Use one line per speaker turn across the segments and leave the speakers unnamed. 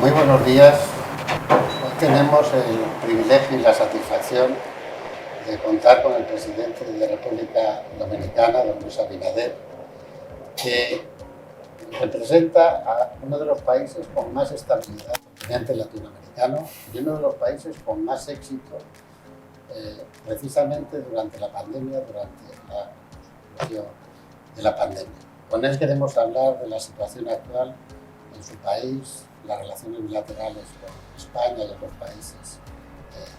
Muy buenos días. Hoy tenemos el privilegio y la satisfacción de contar con el presidente de la República Dominicana, don Luis Abinader, que representa a uno de los países con más estabilidad del continente latinoamericano y uno de los países con más éxito precisamente durante la pandemia, durante la situación de la pandemia. Con él queremos hablar de la situación actual en su país, las relaciones bilaterales con España y otros países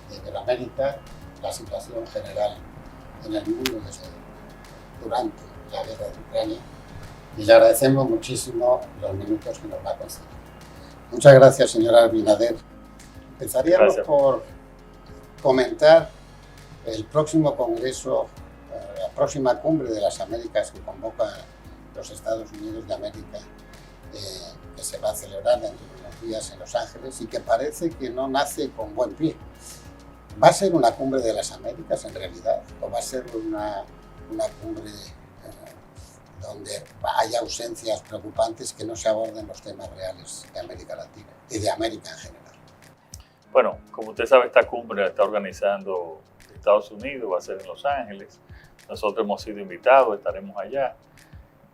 de Iberoamérica, la situación general en el mundo durante la guerra de Ucrania, y le agradecemos muchísimo los minutos que nos va a conceder. Muchas gracias, señora Abinader. Empezaríamos por comentar el próximo congreso, la próxima cumbre de las Américas que convoca los Estados Unidos de América, que se va a celebrar dentro de unos días en Los Ángeles y que parece que no nace con buen pie. ¿Va a ser una cumbre de las Américas en realidad? ¿O va a ser una cumbre donde haya ausencias preocupantes, que no se aborden los temas reales de América Latina y de América en general?
Bueno, como usted sabe, esta cumbre la está organizando Estados Unidos, va a ser en Los Ángeles. Nosotros hemos sido invitados, estaremos allá.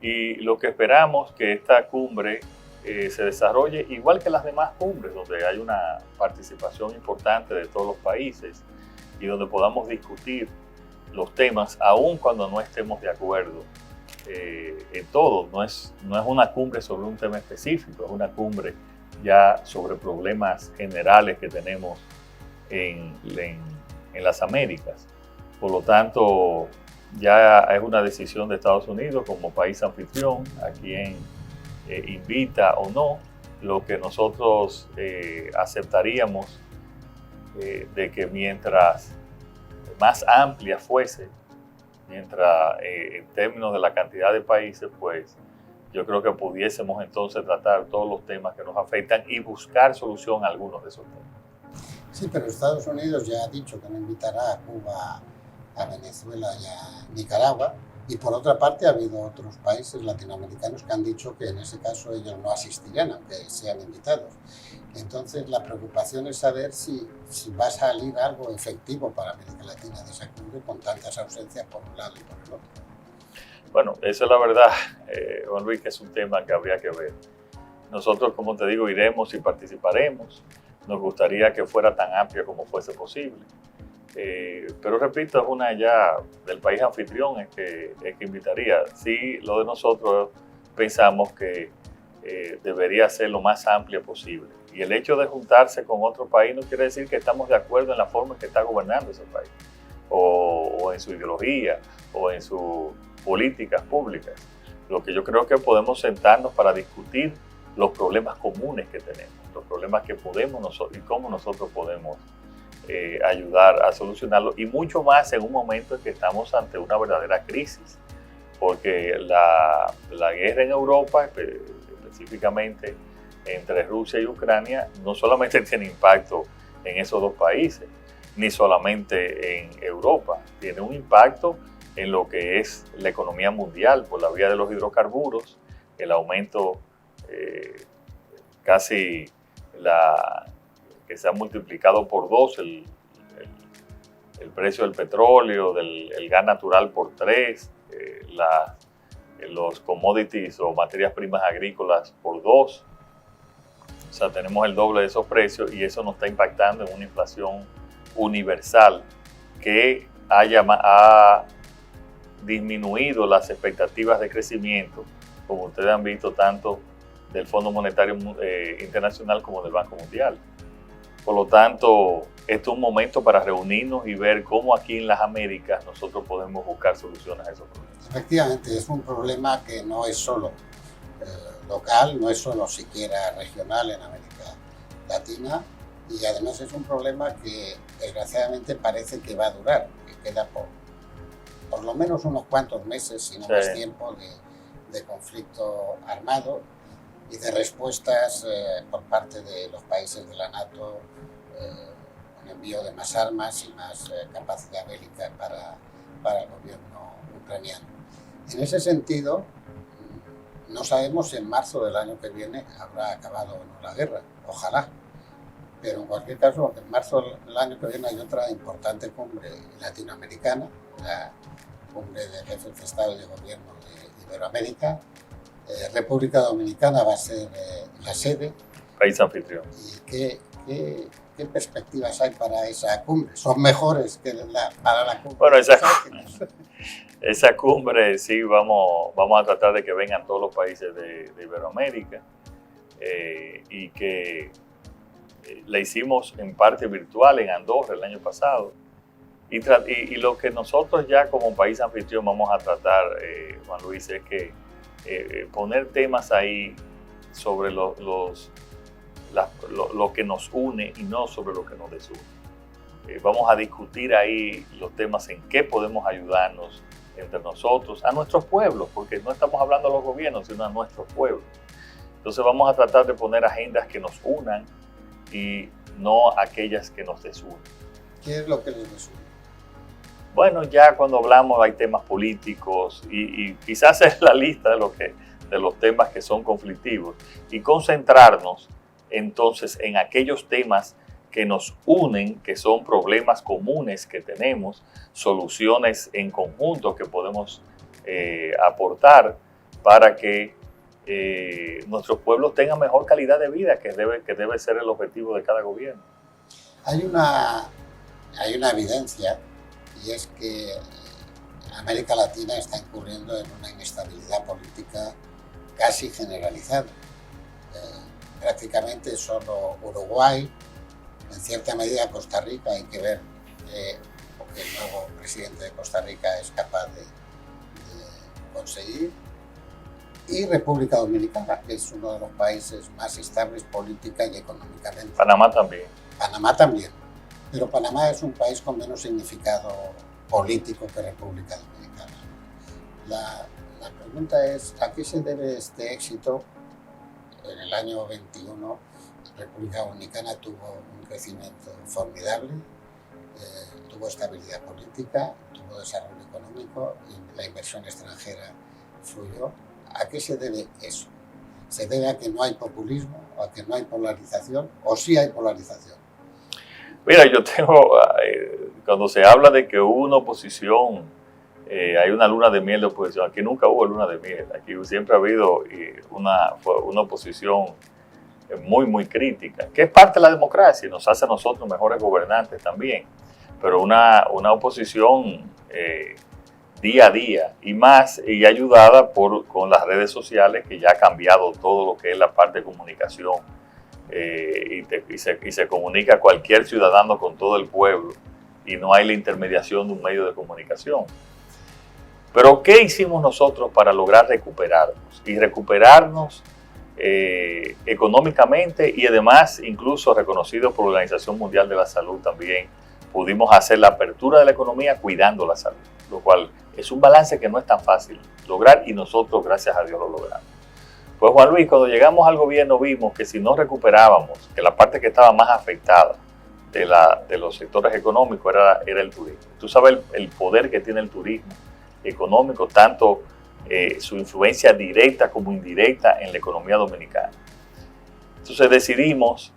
Y lo que esperamos que esta cumbre se desarrolle igual que las demás cumbres, donde hay una participación importante de todos los países y donde podamos discutir los temas, aun cuando no estemos de acuerdo en todo. No es una cumbre sobre un tema específico, es una cumbre ya sobre problemas generales que tenemos en las Américas. Por lo tanto, ya es una decisión de Estados Unidos como país anfitrión a quien invita o no. Lo que nosotros aceptaríamos de que mientras más amplia fuese, mientras en términos de la cantidad de países, pues yo creo que pudiésemos entonces tratar todos los temas que nos afectan y buscar solución a algunos de esos temas.
Sí, pero Estados Unidos ya ha dicho que no invitará a Cuba, a Venezuela y a Nicaragua, y por otra parte ha habido otros países latinoamericanos que han dicho que en ese caso ellos no asistirán, aunque sean invitados. Entonces la preocupación es saber si va a salir algo efectivo para América Latina de esa cumbre con tantas ausencias por un lado y por el otro.
Bueno, eso es la verdad, Juan Luis, que es un tema que habría que ver. Nosotros, como te digo, iremos y participaremos. Nos gustaría que fuera tan amplia como fuese posible. Pero repito, es una ya del país anfitrión es que invitaría. Sí, lo de nosotros pensamos que debería ser lo más amplia posible. Y el hecho de juntarse con otro país no quiere decir que estamos de acuerdo en la forma en que está gobernando ese país, o en su ideología, o en sus políticas públicas. Lo que yo creo que podemos sentarnos para discutir los problemas comunes que tenemos, los problemas que podemos nosotros y cómo nosotros podemos ayudar a solucionarlo, y mucho más en un momento en que estamos ante una verdadera crisis, porque la guerra en Europa, específicamente entre Rusia y Ucrania, no solamente tiene impacto en esos dos países, ni solamente en Europa, tiene un impacto en lo que es la economía mundial por la vía de los hidrocarburos, el aumento casi que se ha multiplicado por 2 el precio del petróleo, el gas natural por 3, los commodities o materias primas agrícolas por 2. O sea, tenemos el doble de esos precios, y eso nos está impactando en una inflación universal que ha disminuido las expectativas de crecimiento, como ustedes han visto, tanto del Fondo Monetario Internacional como del Banco Mundial. Por lo tanto, esto es un momento para reunirnos y ver cómo aquí en las Américas nosotros podemos buscar soluciones a esos problemas.
Efectivamente, es un problema que no es solo local, no es solo siquiera regional en América Latina, y además es un problema que desgraciadamente parece que va a durar, que queda por lo menos unos cuantos meses, si no más tiempo, de conflicto armado y de respuestas por parte de los países de la NATO, con envío de más armas y más capacidad bélica para el gobierno ucraniano. En ese sentido, No sabemos si en marzo del año que viene habrá acabado o no la guerra, ojalá. Pero en cualquier caso, en marzo del año que viene hay otra importante cumbre latinoamericana, la cumbre de jefes de Estado y de Gobierno de Iberoamérica. República Dominicana va a ser la sede.
País anfitrión.
¿Y qué perspectivas hay para esa cumbre? ¿Son mejores que para la cumbre?
Bueno, esa cumbre sí vamos a tratar de que vengan todos los países de Iberoamérica y que la hicimos en parte virtual en Andorra el año pasado. Y lo que nosotros ya como país anfitrión vamos a tratar, Juan Luis, es que poner temas ahí sobre lo que nos une y no sobre lo que nos desune. Vamos a discutir ahí los temas en qué podemos ayudarnos entre nosotros, a nuestros pueblos, porque no estamos hablando a los gobiernos, sino a nuestros pueblos. Entonces vamos a tratar de poner agendas que nos unan y no aquellas que nos desunen.
¿Qué es lo que les desune?
Bueno, ya cuando hablamos hay temas políticos y quizás es la lista de los temas que son conflictivos y concentrarnos entonces en aquellos temas que nos unen, que son problemas comunes que tenemos, soluciones en conjunto que podemos aportar para que nuestros pueblos tengan mejor calidad de vida, que debe ser el objetivo de cada gobierno.
Hay una evidencia, y es que América Latina está incurriendo en una inestabilidad política casi generalizada. Prácticamente solo Uruguay, en cierta medida Costa Rica, hay que ver porque el nuevo presidente de Costa Rica es capaz de conseguir, y República Dominicana, que es uno de los países más estables política y económicamente.
Panamá también.
Panamá también, pero Panamá es un país con menos significado político que República Dominicana. La pregunta es, ¿a qué se debe este éxito? En el año 21, República Dominicana tuvo un crecimiento formidable, tuvo estabilidad política, tuvo desarrollo económico y la inversión extranjera fluyó. ¿A qué se debe eso? ¿Se debe a que no hay populismo, o a que no hay polarización, o sí hay polarización?
Mira, yo tengo, cuando se habla de que hubo una oposición, hay una luna de miel de oposición, aquí nunca hubo luna de miel, aquí siempre ha habido una oposición muy, muy crítica, que es parte de la democracia y nos hace a nosotros mejores gobernantes también, pero una oposición día a día y ayudada con las redes sociales, que ya ha cambiado todo lo que es la parte de comunicación y se comunica cualquier ciudadano con todo el pueblo y no hay la intermediación de un medio de comunicación. Pero ¿qué hicimos nosotros para lograr recuperarnos? Y recuperarnos económicamente y además incluso reconocido por la Organización Mundial de la Salud también, pudimos hacer la apertura de la economía cuidando la salud, lo cual es un balance que no es tan fácil lograr y nosotros, gracias a Dios, lo logramos. Pues Juan Luis, cuando llegamos al gobierno vimos que si no recuperábamos, que la parte que estaba más afectada de los sectores económicos era el turismo. Tú sabes el poder que tiene el turismo económico, tanto su influencia directa como indirecta en la economía dominicana. Entonces decidimos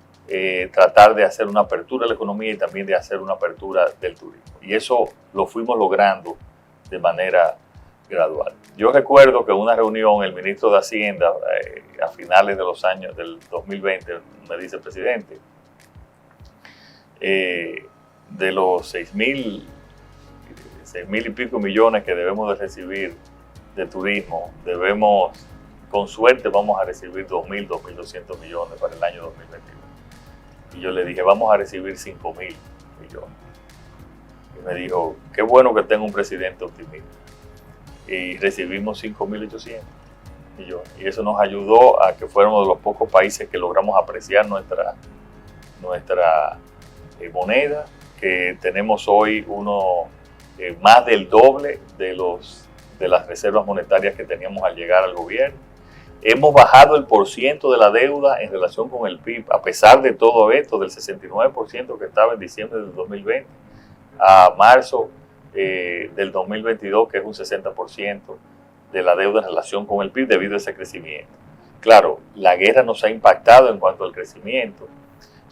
tratar de hacer una apertura de la economía y también de hacer una apertura del turismo. Y eso lo fuimos logrando de manera gradual. Yo recuerdo que en una reunión el ministro de Hacienda a finales de los años del 2020 me dice, presidente, de los 6,000 y pico millones que debemos de recibir de turismo, con suerte vamos a recibir 2,000, 2,200 millones para el año 2021. Y yo le dije, vamos a recibir 5,000 millones. Y me dijo, qué bueno que tenga un presidente optimista. Y recibimos 5,800 millones. Y eso nos ayudó a que fuéramos de los pocos países que logramos apreciar nuestra moneda, que tenemos hoy más del doble de las reservas monetarias que teníamos al llegar al gobierno. Hemos bajado el % de la deuda en relación con el PIB, a pesar de todo esto, del 69% que estaba en diciembre del 2020 a marzo del 2022, que es un 60%. de la deuda en relación con el PIB debido a ese crecimiento. Claro, la guerra nos ha impactado en cuanto al crecimiento,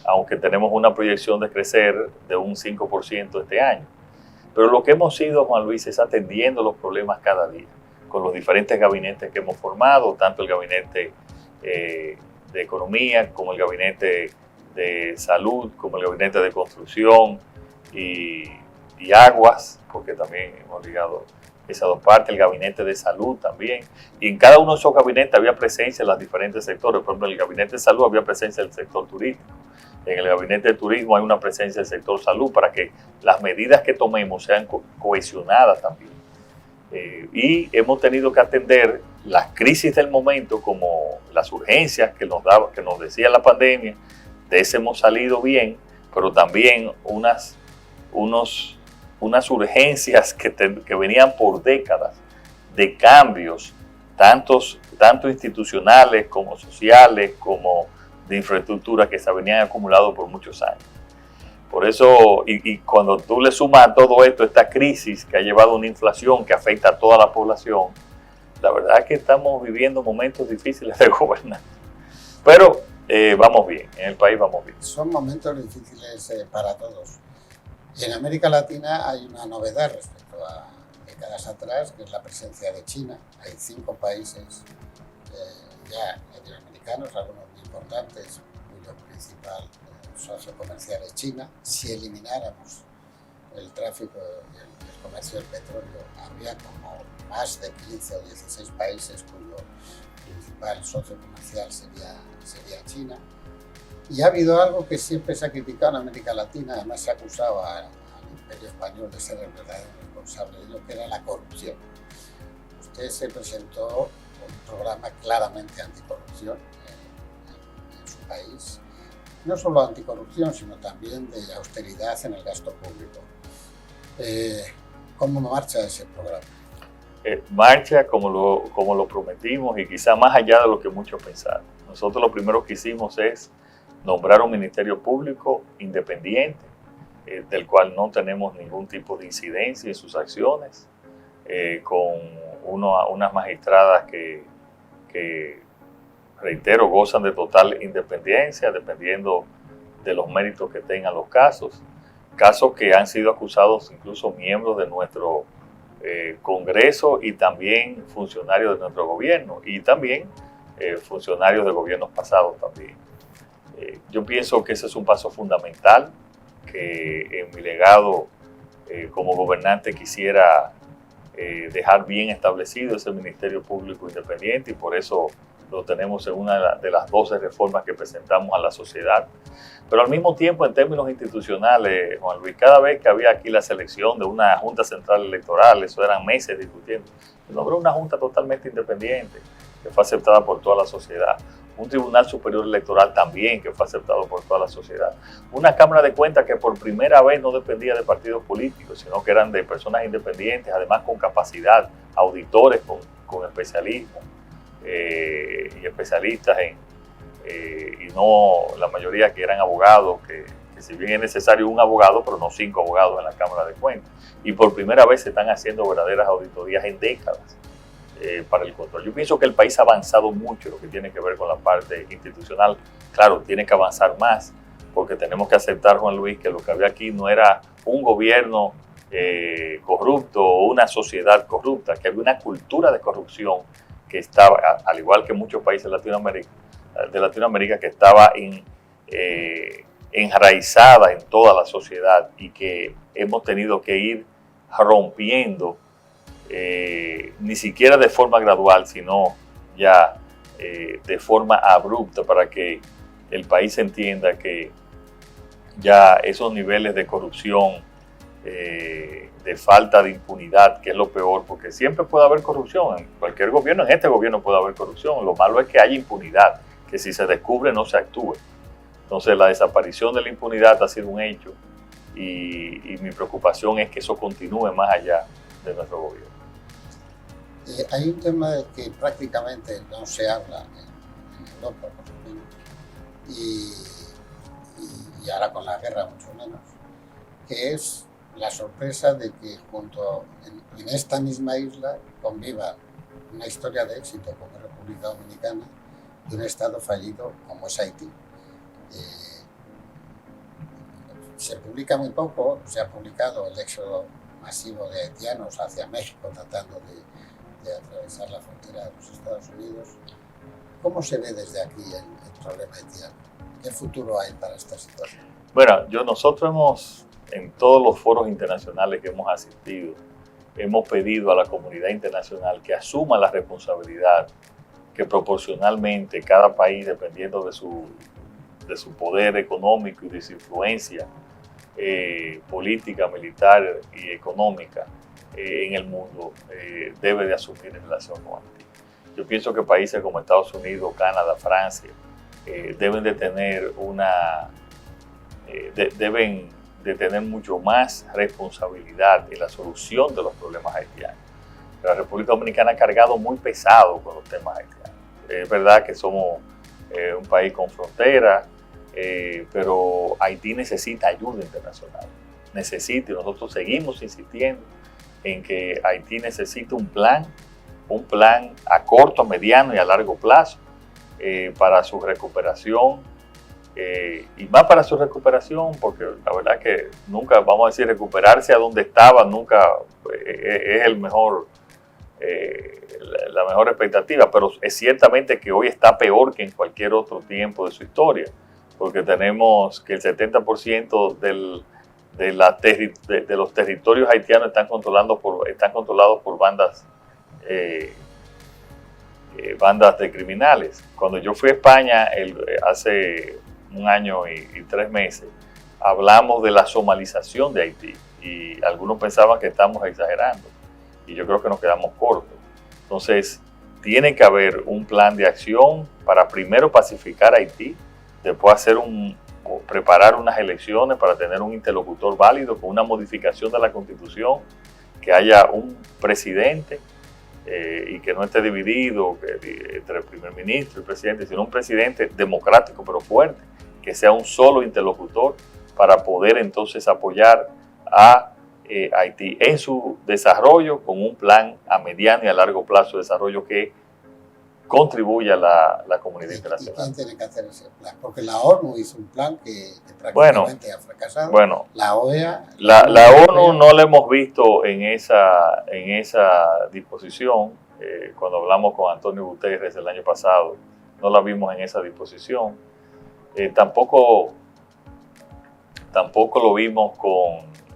aunque tenemos una proyección de crecer de un 5% este año. Pero lo que hemos ido, Juan Luis, es atendiendo los problemas cada día, con los diferentes gabinetes que hemos formado, tanto el gabinete de economía, como el gabinete de salud, como el gabinete de construcción y aguas, porque también hemos ligado esas dos partes, el gabinete de salud también. Y en cada uno de esos gabinetes había presencia en los diferentes sectores. Por ejemplo, en el gabinete de salud había presencia del sector turístico. En el gabinete de turismo hay una presencia del sector salud para que las medidas que tomemos sean cohesionadas también. Y hemos tenido que atender las crisis del momento, como las urgencias que nos decía la pandemia. De ese hemos salido bien, pero también unas urgencias que venían por décadas de cambios, tanto institucionales como sociales, como de infraestructura, que se venían acumulando por muchos años. Por eso, y cuando tú le sumas a todo esto, esta crisis que ha llevado a una inflación que afecta a toda la población, la verdad es que estamos viviendo momentos difíciles de gobernar. Pero vamos bien, en el país vamos bien.
Son momentos difíciles para todos. Y en América Latina hay una novedad respecto a décadas atrás, que es la presencia de China. Hay 5 países ya latinoamericanos, algunos muy importantes, cuyo principal socio comercial es China. Si elimináramos el tráfico y el comercio del petróleo, habría como más de 15 o 16 países cuyo principal socio comercial sería China. Y ha habido algo que siempre se ha criticado en América Latina, además se ha acusado al Imperio Español de ser el verdadero responsable de lo que era la corrupción. Usted se presentó un programa claramente anticorrupción en su país, no solo anticorrupción, sino también de austeridad en el gasto público. ¿Cómo marcha ese programa?
Marcha como lo prometimos, y quizá más allá de lo que muchos pensaron. Nosotros lo primero que hicimos es nombrar un ministerio público independiente, del cual no tenemos ningún tipo de incidencia en sus acciones, con unas magistradas que, reitero, gozan de total independencia, dependiendo de los méritos que tengan los casos que han sido acusados incluso miembros de nuestro Congreso, y también funcionarios de nuestro gobierno, y también funcionarios de gobiernos pasados también. Yo pienso que ese es un paso fundamental, que en mi legado como gobernante quisiera dejar bien establecido ese Ministerio Público Independiente, y por eso lo tenemos en una de las 12 reformas que presentamos a la sociedad. Pero al mismo tiempo, en términos institucionales, Juan Luis, cada vez que había aquí la selección de una Junta Central Electoral, eso eran meses discutiendo, se nombró una Junta totalmente independiente, que fue aceptada por toda la sociedad. Un Tribunal Superior Electoral también, que fue aceptado por toda la sociedad. Una Cámara de Cuentas que por primera vez no dependía de partidos políticos, sino que eran de personas independientes, además con capacidad, auditores con especialismo, y especialistas y no la mayoría que eran abogados, que si bien es necesario un abogado, pero no 5 abogados en la Cámara de Cuentas. Y por primera vez se están haciendo verdaderas auditorías en décadas para el control. Yo pienso que el país ha avanzado mucho en lo que tiene que ver con la parte institucional. Claro, tiene que avanzar más, porque tenemos que aceptar, Juan Luis, que lo que había aquí no era un gobierno corrupto o una sociedad corrupta, que había una cultura de corrupción que estaba, al igual que muchos países de Latinoamérica, que estaba enraizada en toda la sociedad, y que hemos tenido que ir rompiendo, ni siquiera de forma gradual, sino ya de forma abrupta, para que el país entienda que ya esos niveles de corrupción, de falta de impunidad, que es lo peor, porque siempre puede haber corrupción en cualquier gobierno, en este gobierno puede haber corrupción, lo malo es que haya impunidad, que si se descubre no se actúe. Entonces la desaparición de la impunidad ha sido un hecho, y mi preocupación es que eso continúe más allá de nuestro gobierno.
Hay un tema del que prácticamente no se habla en Europa, por lo menos, y ahora con la guerra mucho menos, que es la sorpresa de que junto en esta misma isla convivan una historia de éxito como es República Dominicana y un Estado fallido como es Haití. Se publica muy poco, se ha publicado el éxodo masivo de haitianos hacia México tratando de atravesar la frontera de los Estados Unidos. ¿Cómo se ve desde aquí el problema haitiano? ¿Qué futuro hay para esta situación?
Bueno, nosotros hemos, en todos los foros internacionales que hemos asistido, hemos pedido a la comunidad internacional que asuma la responsabilidad que proporcionalmente cada país, dependiendo de su poder económico y de su influencia política, militar y económica en el mundo, debe de asumir en relación con Haití. Yo pienso que países como Estados Unidos, Canadá, Francia, deben de tener deben de tener mucho más responsabilidad en la solución de los problemas haitianos. La República Dominicana ha cargado muy pesado con los temas haitianos. Es verdad que somos un país con frontera, pero Haití necesita ayuda internacional. Necesita, y nosotros seguimos insistiendo en que Haití necesita un plan a corto, mediano y a largo plazo para su recuperación. Y más para su recuperación, porque la verdad que nunca, vamos a decir, recuperarse a donde estaba nunca es el mejor, la mejor expectativa, pero es ciertamente que hoy está peor que en cualquier otro tiempo de su historia, porque tenemos que el 70% de los territorios haitianos están controlados por bandas de criminales. Cuando yo fui a España hace un año y 3 meses, hablamos de la somalización de Haití y algunos pensaban que estamos exagerando y yo creo que nos quedamos cortos. Entonces, tiene que haber un plan de acción para primero pacificar Haití, después preparar unas elecciones para tener un interlocutor válido con una modificación de la Constitución, que haya un presidente y que no esté dividido entre el primer ministro y el presidente, sino un presidente democrático pero fuerte, que sea un solo interlocutor para poder entonces apoyar a Haití en su desarrollo con un plan a mediano y a largo plazo de desarrollo que contribuya a la comunidad internacional.
¿Y quién tiene que hacer ese plan? Porque la ONU hizo un plan que prácticamente ha fracasado.
Bueno,
la OEA...
La ONU no la hemos visto en esa disposición. Cuando hablamos con Antonio Guterres el año pasado, no la vimos en esa disposición. Tampoco lo vimos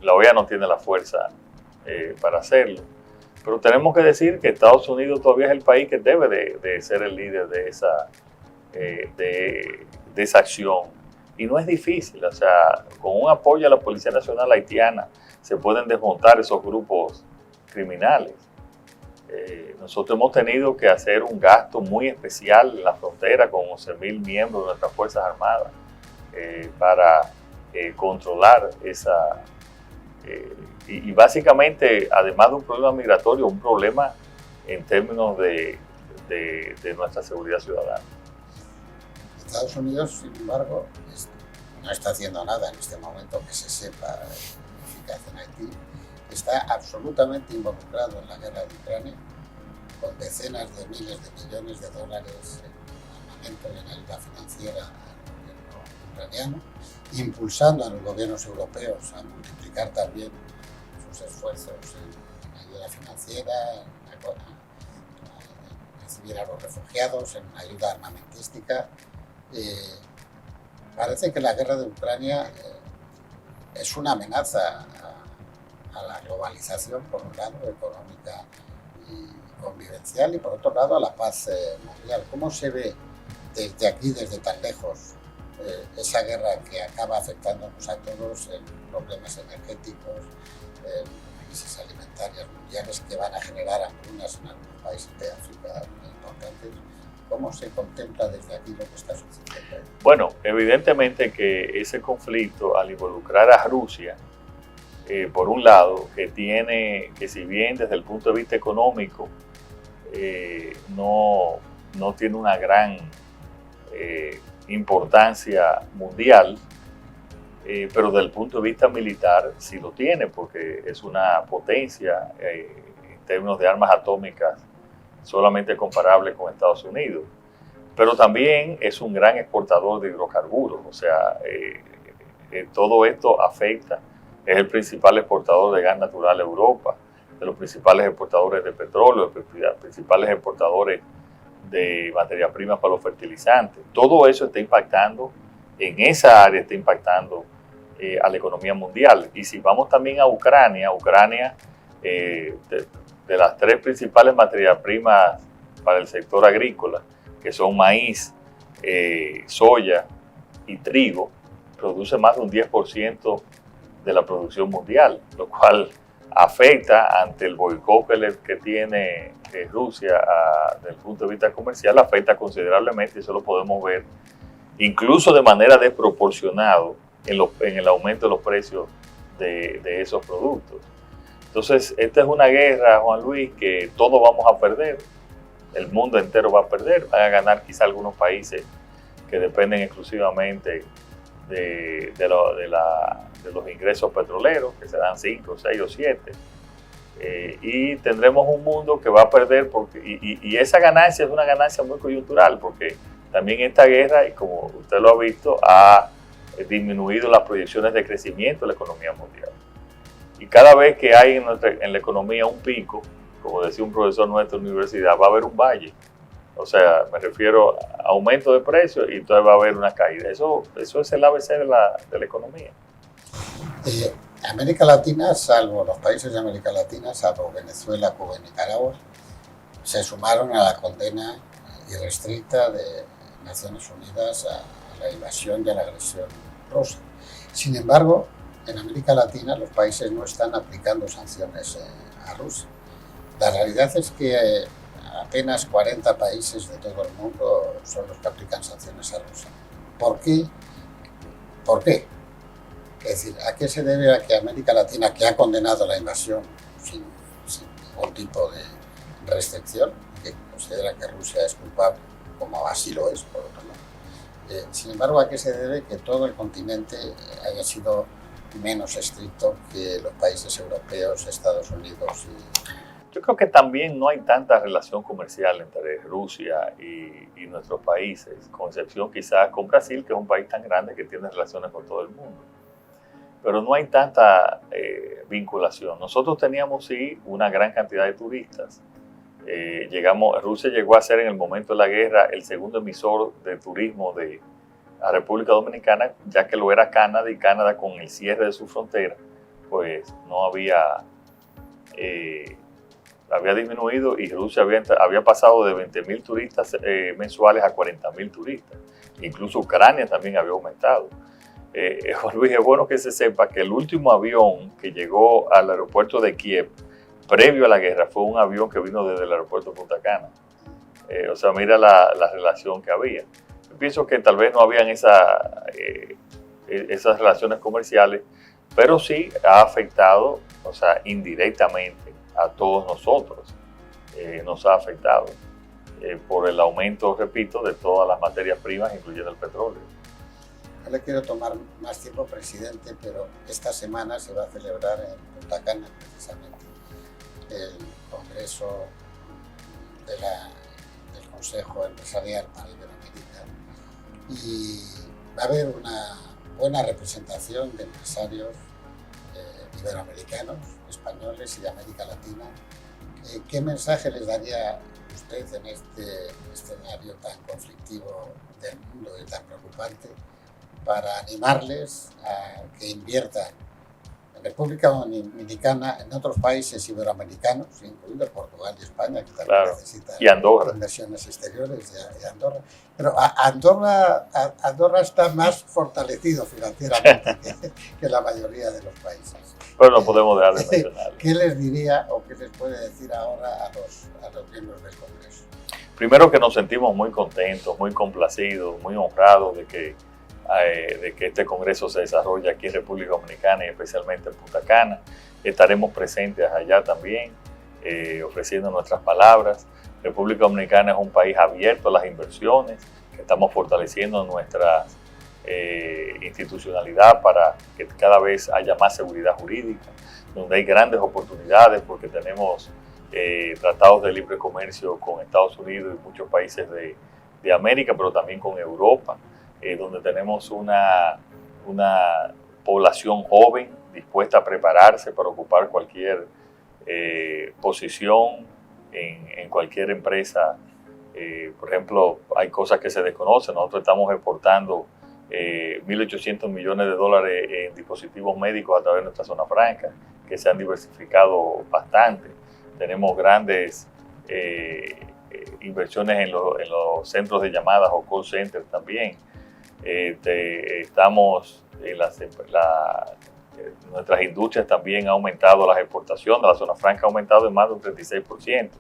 la OEA no tiene la fuerza para hacerlo. Pero tenemos que decir que Estados Unidos todavía es el país que debe de ser el líder de esa acción. Y no es difícil, o sea, con un apoyo a la Policía Nacional Haitiana se pueden desmontar esos grupos criminales. Nosotros hemos tenido que hacer un gasto muy especial en la frontera con 11,000 miembros de nuestras Fuerzas Armadas para controlar esa... y básicamente, además de un problema migratorio, un problema en términos de nuestra seguridad ciudadana.
Estados Unidos, sin embargo, no está haciendo nada en este momento que se sepa eficaz en Haití. Está absolutamente involucrado en la guerra de Ucrania, con decenas de miles de millones de dólares en armamento y en ayuda financiera al gobierno ucraniano, impulsando a los gobiernos europeos a multiplicar también sus esfuerzos en ayuda financiera, en recibir a los refugiados, en ayuda armamentística. Parece que la guerra de Ucrania es una amenaza a la globalización, por un lado, económica y convivencial, y por otro lado a la paz mundial. ¿Cómo se ve desde aquí, desde tan lejos, esa guerra que acaba afectándonos a todos en problemas energéticos, en crisis alimentarias mundiales que van a generar hambrunas en algunos países de África muy importantes? ¿Cómo se contempla desde aquí lo que está sucediendo?
Bueno, evidentemente que ese conflicto, al involucrar a Rusia, por un lado, que si bien desde el punto de vista económico no tiene una gran importancia mundial, pero desde el punto de vista militar sí lo tiene, porque es una potencia en términos de armas atómicas solamente comparable con Estados Unidos. Pero también es un gran exportador de hidrocarburos, o sea, todo esto afecta, es el principal exportador de gas natural a Europa, de los principales exportadores de petróleo, de los principales exportadores de materias primas para los fertilizantes. Todo eso está impactando, en esa área está impactando a la economía mundial. Y si vamos también a Ucrania, de las tres principales materias primas para el sector agrícola, que son maíz, soya y trigo, produce más de un 10% de la producción mundial, lo cual afecta ante el boicot que tiene Rusia desde el punto de vista comercial, afecta considerablemente, y eso lo podemos ver incluso de manera desproporcionada en el aumento de los precios de esos productos. Entonces, esta es una guerra, Juan Luis, que todos vamos a perder, el mundo entero va a perder, van a ganar quizá algunos países que dependen exclusivamente de los ingresos petroleros, que serán 5, 6 o 7, y tendremos un mundo que va a perder, y esa ganancia es una ganancia muy coyuntural, porque también esta guerra, y como usted lo ha visto, ha disminuido las proyecciones de crecimiento de la economía mundial. Y cada vez que hay en la economía un pico, como decía un profesor de nuestra universidad, va a haber un valle. O sea, me refiero a aumento de precios y entonces va a haber una caída. Eso es el ABC de la economía.
América Latina, salvo los países de América Latina, salvo Venezuela, Cuba y Nicaragua, se sumaron a la condena irrestricta de Naciones Unidas a la invasión y a la agresión rusa. Sin embargo, en América Latina los países no están aplicando sanciones a Rusia. La realidad es que apenas 40 países de todo el mundo son los que aplican sanciones a Rusia. ¿Por qué? ¿Por qué? Es decir, ¿a qué se debe a que América Latina, que ha condenado la invasión sin ningún tipo de restricción, que considera que Rusia es culpable, como así lo es, por otro lado? Sin embargo, ¿a qué se debe que todo el continente haya sido menos estricto que los países europeos, Estados Unidos y...
Yo creo que también no hay tanta relación comercial entre Rusia y nuestros países, con excepción quizás con Brasil, que es un país tan grande que tiene relaciones con todo el mundo. Pero no hay tanta vinculación. Nosotros teníamos sí una gran cantidad de turistas. Rusia llegó a ser en el momento de la guerra el segundo emisor de turismo de la República Dominicana, ya que lo era Canadá, y Canadá con el cierre de su frontera, pues no había disminuido, y Rusia había pasado de 20.000 turistas mensuales a 40.000 turistas. Incluso Ucrania también había aumentado. Juan Luis, es bueno que se sepa que el último avión que llegó al aeropuerto de Kiev previo a la guerra fue un avión que vino desde el aeropuerto de Punta Cana. O sea, mira la relación que había. Yo pienso que tal vez no habían esas relaciones comerciales, pero sí ha afectado, o sea, indirectamente a todos nosotros. Nos ha afectado por el aumento, repito, de todas las materias primas, incluyendo el petróleo.
No le quiero tomar más tiempo, presidente, pero esta semana se va a celebrar en Punta Cana, precisamente, el Congreso del Consejo Empresarial para Iberoamérica, y va a haber una buena representación de empresarios iberoamericanos, españoles y de América Latina. ¿Qué mensaje les daría usted en este escenario tan conflictivo del mundo y tan preocupante para animarles a que inviertan en República Dominicana, en otros países iberoamericanos, incluido Portugal y España, que también necesitan inversiones exteriores, y Andorra? Pero Andorra está más fortalecido financieramente que la mayoría de los países.
Pero no podemos dejar de mencionarlo.
¿Qué les diría o qué les puede decir ahora a los miembros del Congreso?
Primero, que nos sentimos muy contentos, muy complacidos, muy honrados de que este Congreso se desarrolle aquí en República Dominicana y especialmente en Punta Cana. Estaremos presentes allá también, ofreciendo nuestras palabras. República Dominicana es un país abierto a las inversiones, que estamos fortaleciendo nuestra institucionalidad para que cada vez haya más seguridad jurídica, donde hay grandes oportunidades porque tenemos tratados de libre comercio con Estados Unidos y muchos países de América, pero también con Europa, donde tenemos una población joven dispuesta a prepararse para ocupar cualquier posición en cualquier empresa. Por ejemplo, hay cosas que se desconocen. Nosotros estamos exportando 1.800 millones de dólares en dispositivos médicos a través de nuestra zona franca, que se han diversificado bastante. Tenemos grandes inversiones en los centros de llamadas o call centers también. Estamos en nuestras industrias también han aumentado las exportaciones. La zona franca ha aumentado en más de un 36%.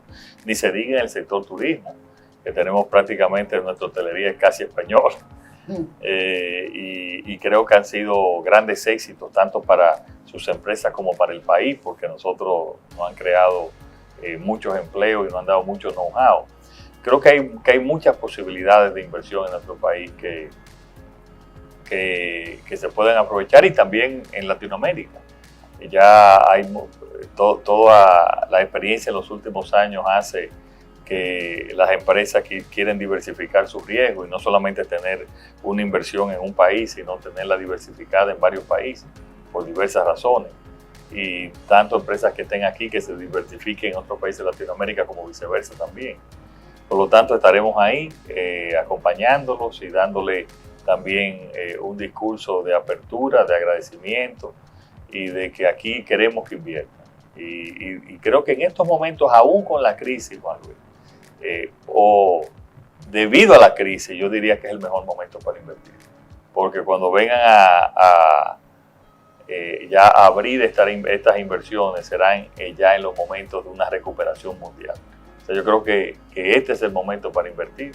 Ni se diga en el sector turismo, que tenemos prácticamente nuestra hotelería es casi española. Y creo que han sido grandes éxitos tanto para sus empresas como para el país, porque nosotros nos han creado muchos empleos y nos han dado mucho know-how. Creo que hay muchas posibilidades de inversión en nuestro país que se pueden aprovechar, y también en Latinoamérica. Ya hay toda la experiencia en los últimos años hace que las empresas que quieren diversificar su riesgo y no solamente tener una inversión en un país, sino tenerla diversificada en varios países por diversas razones. Y tanto empresas que estén aquí que se diversifiquen en otros países de Latinoamérica como viceversa también. Por lo tanto, estaremos ahí acompañándolos y dándole también un discurso de apertura, de agradecimiento y de que aquí queremos que inviertan. Y creo que en estos momentos, aún con la crisis, Juan Luis, o debido a la crisis, yo diría que es el mejor momento para invertir. Porque cuando vengan ya a abrir estas inversiones, serán ya en los momentos de una recuperación mundial. O sea, yo creo que este es el momento para invertir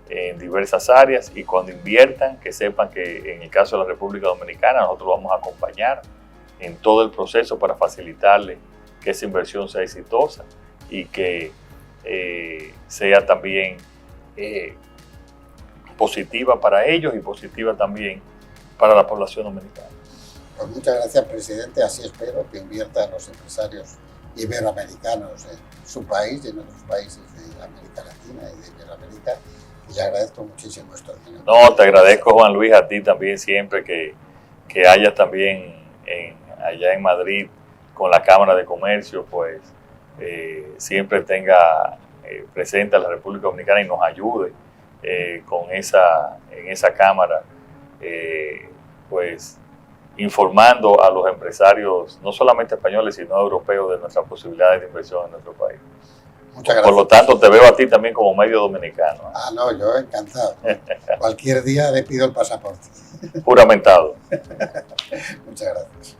en diversas áreas, y cuando inviertan, que sepan que en el caso de la República Dominicana nosotros vamos a acompañar en todo el proceso para facilitarle que esa inversión sea exitosa y que sea también positiva para ellos y positiva también para la población dominicana.
Pues muchas gracias, presidente. Así espero que inviertan los empresarios iberoamericanos en su país y en otros países de América Latina y de Iberoamérica. Y le agradezco muchísimo estos minutos.
No, te agradezco, Juan Luis, a ti también siempre que hayas también allá en Madrid con la Cámara de Comercio, pues siempre tenga presente a la República Dominicana y nos ayude en esa Cámara, pues informando a los empresarios, no solamente españoles, sino europeos, de nuestras posibilidades de inversión en nuestro país.
Muchas gracias.
Por lo tanto, te veo a ti también como medio dominicano.
Ah, no, yo encantado. Cualquier día le pido el pasaporte.
Juramentado.
Muchas gracias.